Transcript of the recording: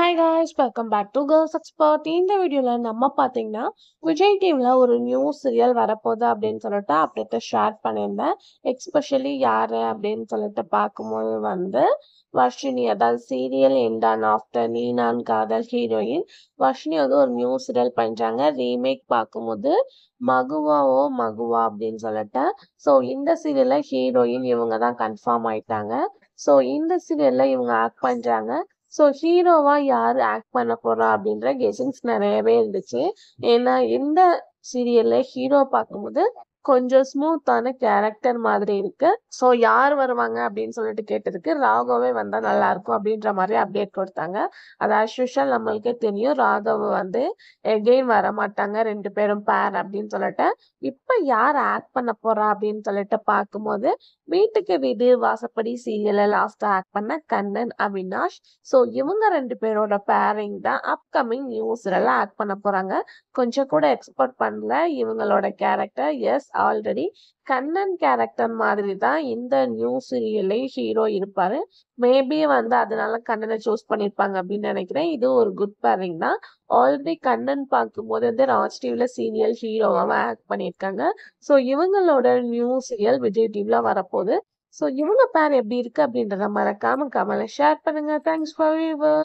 Hi guys, welcome back to Girls Expert. இந்த வீடியோவில் நம்ம பார்த்தீங்கன்னா விஜய் டிவியில் ஒரு நியூ சீரியல் வரப்போகுது அப்படின்னு சொல்லிட்டு அப்டேட்டை ஷேர் பண்ணியிருந்தேன். எக்ஸ்பெஷலி யார் அப்படின்னு சொல்லிட்டு பார்க்கும்போது வர்ஷினி, அதாவது சீரியல் எண்ட் அண்ட் ஆஃப்டர் நீனான் காதல் ஹீரோயின் வர்ஷினி ஒரு நியூ சீரியல் பண்ணுறாங்க. ரீமேக் பார்க்கும்போது மகுவா ஓ மகுவா அப்படின்னு சொல்லிட்டு. ஸோ இந்த சீரியலில் ஹீரோயின் இவங்க தான் கன்ஃபார்ம் ஆயிட்டாங்க. ஸோ இந்த சீரியலில் இவங்க ஆக்ட் பண்ணுறாங்க. ஸோ ஹீரோவா யார் ஆக்ட் பண்ண போறா அப்படின்ற கெஸிங்ஸ் நிறையவே இருந்துச்சு. ஏன்னா இந்த சீரியல்ல ஹீரோ பார்க்கும்போது கொஞ்சம் ஸ்மூத்தான கேரக்டர் மாதிரி இருக்கு. ஸோ யார் வருவாங்க அப்படின்னு சொல்லிட்டு கேட்டதுக்கு ராகவே வந்தா நல்லா இருக்கும் அப்படின்ற மாதிரி அப்டேட் கொடுத்தாங்க. அது அஸ்யூஷுவல் நம்மளுக்கே தெரியும், ராகவ் எகெயின் வர மாட்டாங்க, ரெண்டு பேரும் பேர் அப்படின்னு சொல்லிட்டு. இப்ப யார் ஆக்ட் பண்ண போறா அப்படின்னு சொல்லிட்டு பார்க்கும்போது வீட்டுக்கு வீடு வாசப்படி சீரியல்ல லாஸ்டா ஆக்ட் பண்ண கண்ணன் அவினாஷ். ஸோ இவங்க ரெண்டு பேரோட பேரிங் தான் அப்கமிங் நியூஸ்ல ஆக்ட் பண்ண போறாங்க. கொஞ்சம் கூட எக்ஸ்பெக்ட் பண்ணல இவங்களோட character. Yes, already Kannan character மாதிரி தான் இந்த நியூ சீரியல்லே ஹீரோ இருப்பாரு. மேபி அதனால கண்ணனை சூஸ் பண்ணிருப்பாங்க அப்படின்னு நினைக்கிறேன். இது ஒரு குட் பேரிங் தான். ஆல்ரெடி கண்ணன் பார்க்கும்போது ராஜ் டிவில சீரியல் ஹீரோவாக ஆக்ட் பண்ணியிருக்காங்க. ஸோ இவங்களோட நியூ சீரியல் விஜய் டிவில வரப்போகுது. ஸோ இவங்க பேர் எப்படி இருக்கு அப்படின்றத மறக்காம கமெண்ட்ல ஷேர் பண்ணுங்க. Thanks for viewer.